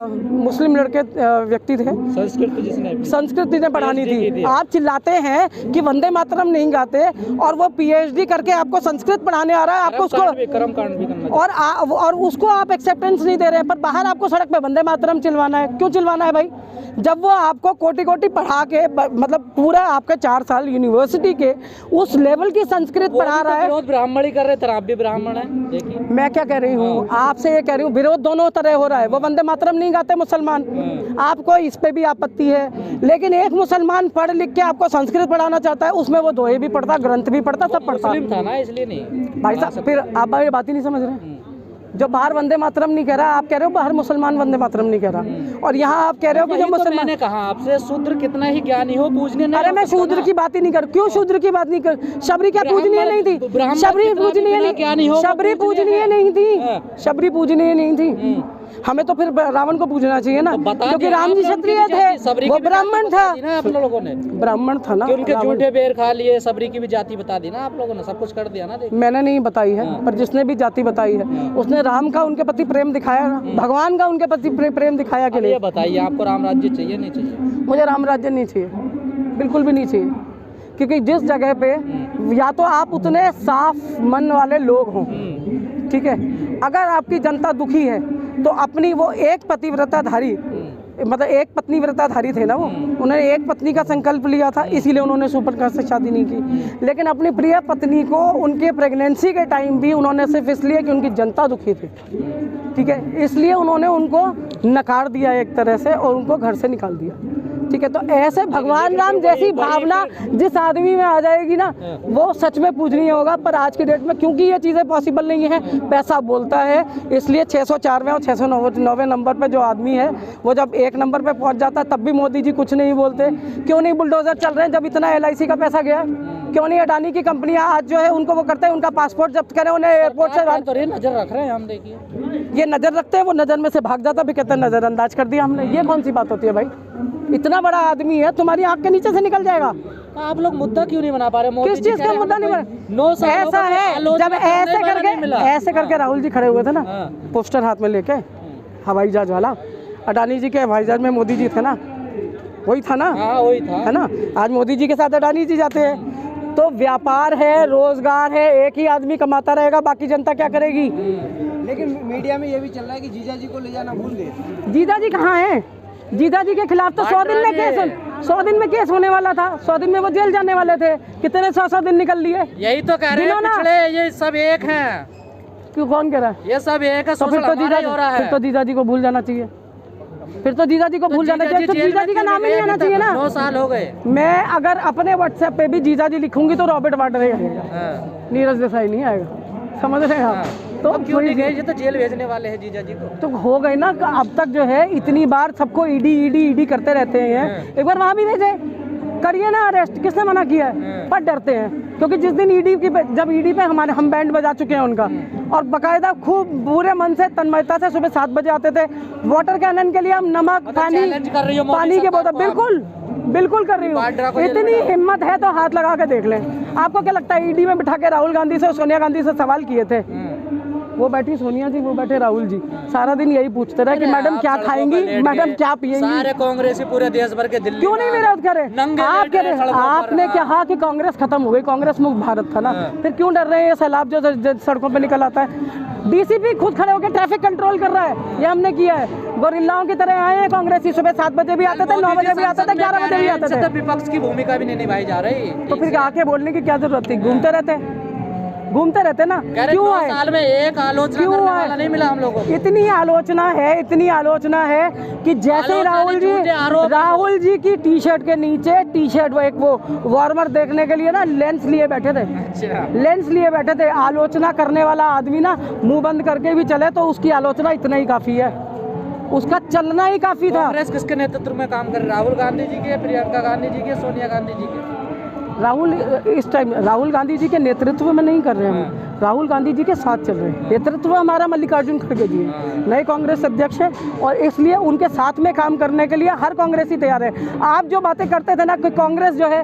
मुस्लिम लड़के व्यक्ति थे। संस्कृत ने पढ़ानी थी। आप चिल्लाते हैं कि वंदे मातरम नहीं गाते और वो पीएचडी करके आपको संस्कृत पढ़ाने आ रहा है, आपको उसको और उसको आप एक्सेप्टेंस नहीं दे रहे हैं, पर बाहर आपको सड़क पे वंदे मातरम चिल्वाना है। क्यों चिल्वाना है भाई? जब वो आपको कोटि कोटि पढ़ा के मतलब पूरा आपका 4 साल यूनिवर्सिटी के उस लेवल की संस्कृत पढ़ा रहा है। ब्राह्मण ही कर रहे थे, आप भी ब्राह्मण है। देखिए मैं क्या कह रही हूँ, आपसे ये कह रही हूँ, विरोध दोनों तरह हो रहा है। वो वंदे मातरम नहीं गाते मुसलमान, आपको इस पे भी आपत्ति है, लेकिन एक मुसलमान पढ़ लिख के आपको संस्कृत पढ़ाना चाहता है, उसमें वो दोहे भी पढ़ता, ग्रंथ भी पढ़ता, सब पढ़ता था ना, इसलिए नहीं। भाई साहब फिर आप भाई बात ही नहीं समझ रहे। जो बाहर वंदे मातरम नहीं कह रहा, आप कह रहे हो बाहर मुसलमान वंदे मातरम नहीं कह रहा, और यहाँ आप कह रहे हो कि जो मुसलमान। मैंने कहा आपसे शूद्र कितना ही ज्ञानी हो, पूजने नहीं। अरे मैं शूद्र की बात ही नहीं कर, क्यों शूद्र की बात नहीं कर? शबरी क्या पूजनीय नहीं थी? शबरी पूजनीय नहीं, शबरी पूजनीय नहीं थी, शबरी पूजनीय नहीं थी। हमें तो फिर रावण को पूजना चाहिए ना, क्योंकि राम जी क्षत्रिय थे, वो ब्राह्मण था। आप लोगों ने ब्राह्मण था ना, उनके झूठे बेर खा लिए, सबरी की भी जाति बता दी ना आप लोगों ने, सब कुछ कर दिया ना। मैंने नहीं बताई है, पर जिसने भी जाति बताई है उसने राम का उनके प्रति प्रेम दिखाया ना, भगवान का उनके प्रति प्रेम दिखाया कि नहीं? ये बताइए, आपको राम राज्य चाहिए नहीं चाहिए? मुझे राम राज्य नहीं चाहिए, बिल्कुल भी नहीं चाहिए, क्योंकि जिस जगह पे या तो आप उतने साफ मन वाले लोग हों, ठीक है, अगर आपकी जनता दुखी है तो अपनी वो एक पतिव्रताधारी, मतलब एक पत्नी व्रताधारी थे ना, वो उन्होंने एक पत्नी का संकल्प लिया था, इसीलिए उन्होंने सुपरकास्ट से शादी नहीं की। लेकिन अपनी प्रिय पत्नी को उनके प्रेगनेंसी के टाइम भी उन्होंने सिर्फ इसलिए कि उनकी जनता दुखी थी, ठीक है, इसलिए उन्होंने उनको नकार दिया एक तरह से और उनको घर से निकाल दिया, ठीक है। तो ऐसे भगवान राम जैसी भावना जिस आदमी में आ जाएगी ना, वो सच में पूजनीय होगा। पर आज की डेट में क्योंकि ये चीज़ें पॉसिबल नहीं है, पैसा बोलता है, इसलिए 604वें और 609वें नंबर पे जो आदमी है वो जब 1 नंबर पे पहुंच जाता है तब भी मोदी जी कुछ नहीं बोलते। क्यों नहीं बुलडोजर चल रहे हैं जब इतना LIC का पैसा गया? क्यों नहीं अडानी की कंपनियां आज जो है उनको वो करते हैं, उनका पासपोर्ट जब्त करें, उन्हें एयरपोर्ट से नजर रख रहे हैं हम। देखिए ये नज़र रखते हैं, वो नज़र में से भाग जाता, भी कहते हैं नज़रअंदाज कर दिया हमने। ये कौन सी बात होती है भाई? इतना बड़ा आदमी है, तुम्हारी आंख के नीचे से निकल जाएगा। आप लोग मुद्दा क्यों नहीं बना पा रहे? किस चीज का मुद्दा नहीं बना? ऐसा है जब ऐसे करके राहुल जी खड़े हुए थे ना, पोस्टर हाथ में लेके, हवाई जहाज वाला, अडानी जी के हवाई जहाज में मोदी जी थे ना, वही था ना, वही था, है ना। आज मोदी जी के साथ अडानी जी जाते हैं, तो व्यापार है, रोजगार है, एक ही आदमी कमाता रहेगा, बाकी जनता क्या करेगी? लेकिन मीडिया में ये भी चल रहा है कि जीजा जी को ले जाना भूल गए। जीजा जी कहाँ हैं? जीजा जी के खिलाफ तो 100 दिन में केस 100 दिन में केस होने वाला था, 100 दिन में वो जेल जाने वाले थे। कितने 100 दिन निकल लिए? यही तो कह रहे हैं पिछले, ये सब एक हैं। क्यों, कौन कह रहा है? ये सब एक है। तो फिर तो जीजा जी को भूल जाना चाहिए, फिर तो जीजा जी को भूल जाना चाहिए, तो जीजा जी का नाम ही नहीं आना चाहिए ना। 9 साल हो गए। मैं अगर अपने व्हाट्सएप पे भी जीजा जी लिखूंगी तो रॉबर्ट वाड्रा आएगा, नीरज देसाई नहीं आएगा, समझ रहे हैं आप? तो क्यों नहीं गए? ये तो जेल भेजने वाले हैं जीजा जी को। तो हो गई ना, अब तक जो है इतनी बार सबको ईडी करते रहते हैं, एक बार वहाँ भी भेजे, करिए ना अरेस्ट, किसने मना किया है? पर डरते हैं, क्योंकि जिस दिन जब ईडी पे हम बैंड बजा चुके हैं उनका, और बाकायदा खूब बुरे मन से तन्मयता से सुबह 7 बजे आते थे, वाटर कैनन के लिए हम नमक पानी के बोतल, बिल्कुल कर रही हूँ। इतनी हिम्मत है तो हाथ लगा के देख लें। आपको क्या लगता है ईडी में बिठा के राहुल गांधी से, सोनिया गांधी से सवाल किए थे? वो बैठी सोनिया जी, वो बैठे राहुल जी, सारा दिन यही पूछते रहे कि मैडम क्या खाएंगी, मैडम क्या पिएंगी। सारे कांग्रेसी पूरे देश भर के दिल्ली क्यों नहीं विरोध करे? आपने कहा कि कांग्रेस खत्म हो गई, कांग्रेस मुक्त भारत था ना, फिर क्यों डर रहे हैं? ये सैलाब जो सड़कों पे निकल आता है, DCP खुद खड़े होकर ट्रैफिक कंट्रोल कर रहा है, ये हमने किया है। गोरिल्लाओं की तरह आए हैं कांग्रेसी, सुबह 7 बजे भी आते थे, 9 बजे भी आते थे, 11 बजे भी आते थे। विपक्ष की भूमिका भी नहीं निभाई जा रही, तो फिर आके बोलने की क्या जरूरत थी? घूमते रहते ना, क्यों आए? साल में एक आलोचना करने वाला नहीं मिला हम लोगों को। इतनी आलोचना है कि जैसे राहुल जी की टी-शर्ट के नीचे वो वार्मर देखने के लिए ना लेंस लिए बैठे थे। आलोचना करने वाला आदमी ना मुंह बंद करके भी चले तो उसकी आलोचना इतना ही काफी है, उसका चलना ही काफी था। कांग्रेस किसके नेतृत्व में काम कर रहे? राहुल गांधी जी के, प्रियंका गांधी जी के, सोनिया गांधी जी के? इस टाइम राहुल गांधी जी के नेतृत्व में नहीं कर रहे हैं, राहुल गांधी जी के साथ चल रहे हैं। नेतृत्व हमारा मल्लिकार्जुन खड़गे जी है, नए कांग्रेस अध्यक्ष है, और इसलिए उनके साथ में काम करने के लिए हर कांग्रेसी तैयार है। आप जो बातें करते थे ना कि कांग्रेस जो है,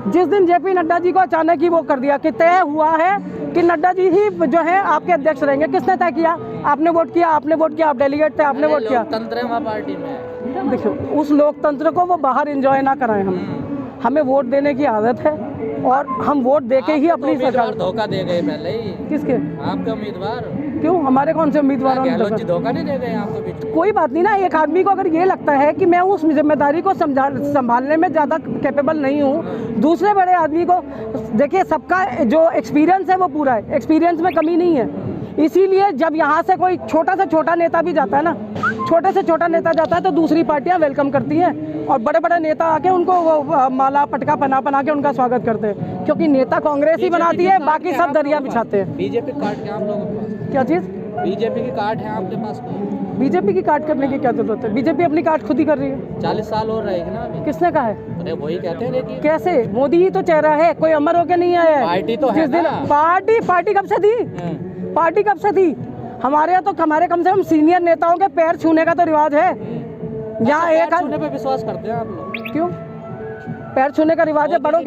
जिस दिन JP नड्डा जी को अचानक ही वो कर दिया कि तय हुआ है कि नड्डा जी ही जो है आपके अध्यक्ष रहेंगे। किसने तय किया? आपने वोट किया, आपने वोट किया, आप डेलीगेट थे, आपने वोट किया। लोकतंत्र है वहाँ पार्टी में। देखो उस लोकतंत्र को वो बाहर एंजॉय ना कराएं। हमें वोट देने की आदत है और हम वोट देके ही अपनी सरकार। धोखा दे गए पहले ही। किसके? आपके उम्मीदवार। क्यों? हमारे कौन से उम्मीदवार? गहलोत जी धोखा नहीं दे गए आपको बीच? कोई बात नहीं ना। एक आदमी को अगर ये लगता है कि मैं उस जिम्मेदारी को संभालने में ज़्यादा कैपेबल नहीं हूँ, दूसरे बड़े आदमी को देखिए, सबका जो एक्सपीरियंस है वो पूरा है, एक्सपीरियंस में कमी नहीं है। इसीलिए जब यहाँ से कोई छोटा से छोटा नेता भी जाता है ना, छोटे से छोटा नेता जाता है तो दूसरी पार्टियां वेलकम करती हैं और बड़े बड़े नेता आके उनको वो माला पटका पहना के उनका स्वागत करते हैं, क्योंकि नेता कांग्रेस ही बनाती है, बाकी सब दरिया बिछाते हैं। बीजेपी कार्ड क्या आप लोगों के पास? क्या चीज़? बीजेपी की कार्ड है आपके पास? बीजेपी की काट करने की क्या जरूरत है? बीजेपी अपनी काट खुद ही कर रही है। 40 साल और रहेगी ना अभी। किसने कहा है? अरे वही कहते हैं। देखिए कैसे? मोदी ही तो चेहरा है, कोई अमर होके नहीं आया है। पार्टी तो है जिस दिन ना। पार्टी कब से थी? पार्टी कब से थी? हमारे यहाँ तो हमारे कम से कम सीनियर नेताओं के पैर छूने का तो रिवाज है। यहाँ एक छूने पे विश्वास करते हैं आप लोग? क्यों? पैर छूने का रिवाज है। बड़ों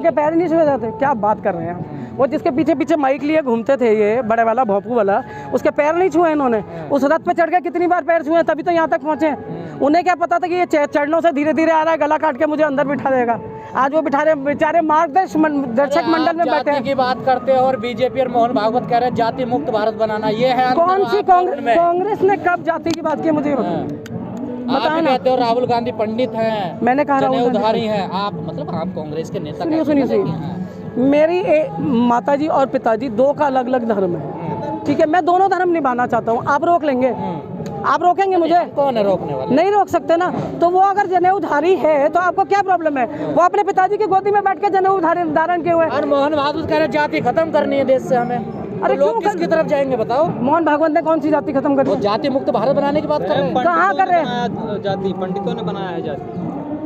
के पैर नहीं छुए जाते? क्या बात कर रहे हैं आप? वो जिसके पीछे पीछे माइक लिए घूमते थे ये बड़े वाला भोंपू वाला, उसके पैर नहीं छुए इन्होंने। उस रथ पे चढ़ के कितनी बार पैर छुए, तभी तो यहाँ तक पहुँचे। उन्हें क्या पता था कि ये चरणों से धीरे धीरे आ रहा है, गला काट के मुझे अंदर बिठा देगा। आज वो बिठा रहे बेचारे दर्शक मंडल में बैठे हैं। की बात करते हैं और बीजेपी और मोहन भागवत कह रहे हैं जाति मुक्त भारत बनाना। ये है कौन सी कांग्रेस ने कब जाति की बात की? मुझे आप कहते हो राहुल गांधी पंडित हैं, मैंने कहा राहुल उधारी हैं आप, मतलब आप कांग्रेस के नेता। सुनिए, मेरी माताजी और पिताजी दो का अलग अलग धर्म है, ठीक है? मैं दोनों धर्म निभाना चाहता हूँ। आप रोक लेंगे? आप रोकेंगे मुझे? कौन है रोकने वाला? नहीं रोक सकते ना। तो वो अगर जनेऊधारी है तो आपको क्या प्रॉब्लम है? वो अपने पिताजी की गोदी में बैठ के जनेऊ धारण किए हुए। और मोहन भागवत कह रहे जाति खत्म करनी है देश से हमें। अरे तो लोग किसकी तरफ जाएंगे बताओ? मोहन भागवत ने कौन सी जाति खत्म करी? जाति मुक्त भारत बनाने की बात कर रहे हैं। कहाँ कर रहे हैं? जाति पंडितों ने बनाया है जाति।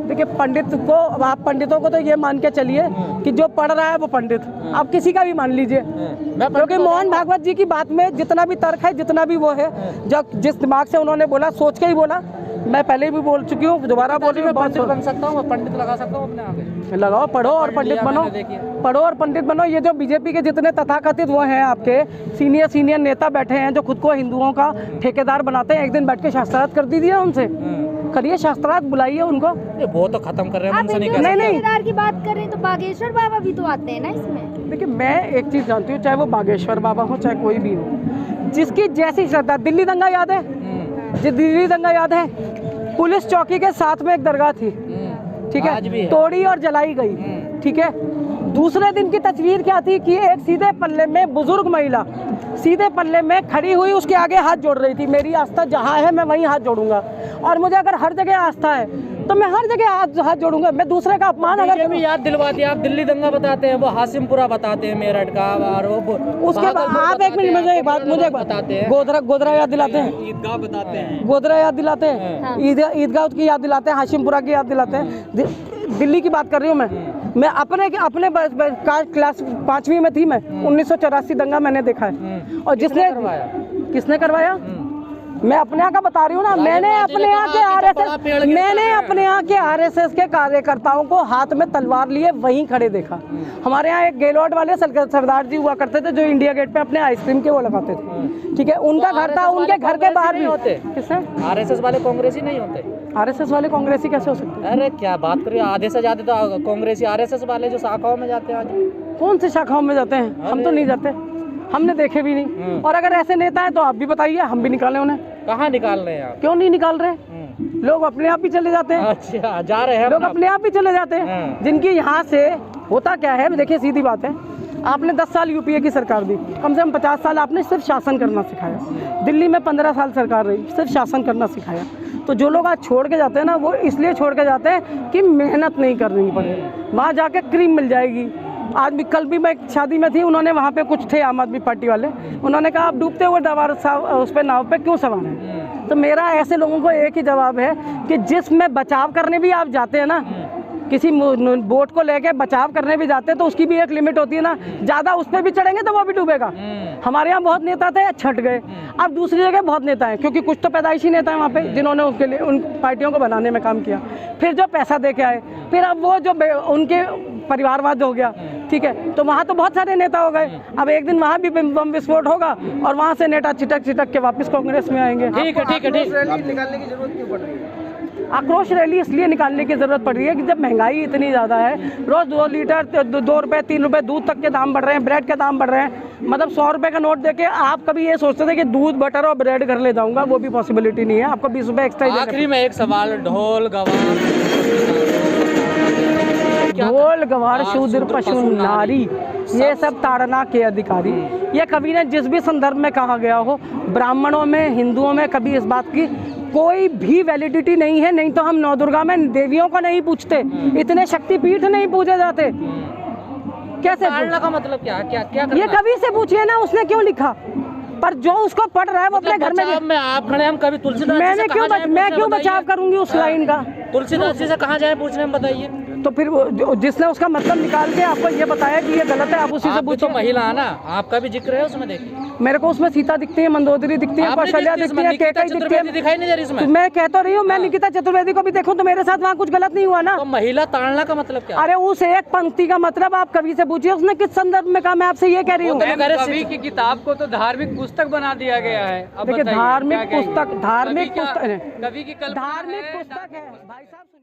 देखिए, पंडित को, आप पंडितों को तो ये मान के चलिए कि जो पढ़ रहा है वो पंडित, आप किसी का भी मान लीजिए, क्योंकि मोहन भागवत जी की बात में जितना भी तर्क है, जितना भी वो है, जब जिस दिमाग से उन्होंने बोला, सोच के ही बोला। मैं पहले भी बोल चुकी हूँ, दोबारा बोल रही हूँ। पंडित बन सकता हूँ, पंडित लगा सकता हूँ अपने आगे। लगाओ, पढ़ो और पंडित बनो, पढ़ो और पंडित बनो। ये जो बीजेपी के जितने तथाकथित वो हैं, आपके सीनियर नेता बैठे हैं जो खुद को हिंदुओं का ठेकेदार बनाते हैं, एक दिन बैठ के शास्त्रार्थ कर दीजिए उनसे, करिए शास्त्रार्थ, बुलाइए उनको। वो तो खत्म कर रहे हैं, उनसे नहीं कर सकते। ठेकेदार की बात कर रहे हैं तो बागेश्वर बाबा भी तो आते हैं ना इसमें। देखिए, मैं एक चीज़ जानती हूँ, चाहे वो बागेश्वर बाबा हो चाहे कोई भी हो, जिसकी जैसी श्रद्धा। दिल्ली दंगा याद है? दिल्ली दंगा याद है? पुलिस चौकी के साथ में एक दरगाह थी, ठीक है, तोड़ी और जलाई गई, ठीक है। दूसरे दिन की तस्वीर क्या थी कि एक सीधे पल्ले में बुजुर्ग महिला सीधे पल्ले में खड़ी हुई, उसके आगे हाथ जोड़ रही थी। मेरी आस्था जहाँ है मैं वहीं हाथ जोड़ूंगा, और मुझे अगर हर जगह आस्था है तो मैं हर जगह हाथ जोड़ूंगा। मैं दूसरे का अपमान अगर भी याद दिलवाती है। आप दिल्ली दंगा बताते हैं, वो हासिमपुरा बताते हैं मेरठ का, और वो उसके बाद आप एक मिनट मुझे एक बात बताते हैं। गोधरा याद दिलाते हैं, ईदगाह बताते हैं, गोधरा याद दिलाते हैं, ईदगाह की याद दिलाते हैं, हाशिमपुरा की याद दिलाते हैं। दिल्ली की बात कर रही हूँ मैं अपने क्लास 5वीं में थी मैं। 1984 दंगा मैंने देखा है, और किसने करवाया? मैं अपने यहाँ का बता रही हूँ ना। मैंने अपने यहाँ के आरएसएस के कार्यकर्ताओं को हाथ में तलवार लिए वहीं खड़े देखा। हमारे यहाँ एक गेलोड वाले सरदार जी हुआ करते थे जो इंडिया गेट पे अपने आइसक्रीम के वो लगाते थे, ठीक है। उनका घर था, उनके घर के बाहर भी होते। किससे? आरएसएस वाले कांग्रेसी नहीं होते? आरएसएस वाले कांग्रेसी कैसे हो सकते? अरे क्या बात कर रहे हो, आधे से ज्यादा तो कांग्रेसी आरएसएस वाले जो शाखाओं में जाते हैं। आज कौन सी शाखाओं में जाते हैं? हम तो नहीं जाते, हमने देखे भी नहीं। और अगर ऐसे नेता हैं तो आप भी बताइए, हम भी निकालें उन्हें। कहाँ निकाल रहे हैं आप? क्यों नहीं निकाल रहे? लोग अपने आप ही चले जाते हैं। अच्छा, जा रहे हैं लोग अपने आप ही चले जाते हैं। जिनकी यहाँ से होता क्या है, देखिए सीधी बात है, आपने 10 साल यूपीए की सरकार दी, कम से कम 50 साल आपने सिर्फ शासन करना सिखाया। दिल्ली में 15 साल सरकार रही, सिर्फ शासन करना सिखाया। तो जो लोग आज छोड़ के जाते हैं ना, वो इसलिए छोड़ के जाते हैं कि मेहनत नहीं करनी पड़े, वहाँ जाके क्रीम मिल जाएगी। आज भी, कल भी मैं एक शादी में थी, उन्होंने वहाँ पे कुछ थे आम आदमी पार्टी वाले, उन्होंने कहा आप डूबते हुए उस पर नाव पे क्यों सवार हैं? तो मेरा ऐसे लोगों को एक ही जवाब है कि जिसमें बचाव करने भी आप जाते हैं ना, किसी बोट को लेके बचाव करने भी जाते हैं तो उसकी भी एक लिमिट होती है ना। ज़्यादा उस पर भी चढ़ेंगे तो वो भी डूबेगा। हमारे यहाँ बहुत नेता थे, छट गए। अब दूसरी जगह बहुत नेता हैं, क्योंकि कुछ तो पैदाइशी नेता हैं वहाँ पे जिन्होंने उसके लिए उन पार्टियों को बनाने में काम किया, फिर जो पैसा दे के आए, फिर अब वो जो उनके परिवारवाद हो गया, ठीक है, तो वहाँ तो बहुत सारे नेता हो गए, अब एक दिन वहाँ भी बम विस्फोट होगा और वहाँ से नेता छिटक के वापस कांग्रेस में आएंगे। ठीक है ठीक है ठीक है। रैली निकालने की जरूरत क्यों पड़ रही है? आक्रोश रैली इसलिए निकालने की ज़रूरत पड़ रही है कि जब महंगाई इतनी ज़्यादा है, रोज़ 2 लीटर 2 रुपये 3 रुपये दूध तक के दाम बढ़ रहे हैं, ब्रेड के दाम बढ़ रहे हैं, मतलब 100 रुपये का नोट देके आप कभी ये सोचते थे कि दूध बटर और ब्रेड घर ले जाऊंगा, वो भी पॉसिबिलिटी नहीं है, आपको 20 रुपये एक्स्ट्रा ही देने आखिरी में एक सवाल, ढोल गवार शूद्र पशु नारी ये सब ताड़ना के अधिकारी, ये कभी ने जिस भी संदर्भ में कहा गया हो, ब्राह्मणों में हिंदुओं में कभी इस बात की कोई भी वैलिडिटी नहीं है। नहीं तो हम नवदुर्गा में देवियों को नहीं पूछते, इतने शक्तिपीठ नहीं पूजे जाते। कैसे ताड़ना का मतलब क्या है? क्या ये कवि से पूछिए ना, उसने क्यों लिखा, पर जो उसको पढ़ रहा है वो अपने घर में आप खड़े, हम कभी तुलसीदास मैं क्यों बचाव करूंगी उस लाइन का? तुलसीदास जी से कहाँ जाए पूछने में, बताइए। तो फिर जिसने उसका मतलब निकाल के आपको ये बताया कि ये गलत है, आप उसी से पूछो। तो महिला है ना, आपका भी जिक्र है उसमें, देखिए। मेरे को उसमें सीता दिखती है, मंदोदरी दिखती है, कौशल्या दिखती है, केकई दिखती है, दिखाई नहीं दे रही इसमें। मैं कहता रही हूँ, मैं निकिता चतुर्वेदी को भी देखूं तो मेरे साथ वहाँ कुछ गलत नहीं हुआ ना। तो महिला ताड़ना का मतलब क्या? अरे उस एक पंक्ति का मतलब आप कवि से पूछिए, उसने किस संदर्भ में कहा, मैं आपसे ये कह रही हूँ। कवि की किताब को तो धार्मिक पुस्तक बना दिया गया है। देखिए धार्मिक पुस्तक, कवि की धार्मिक पुस्तक है भाई साहब।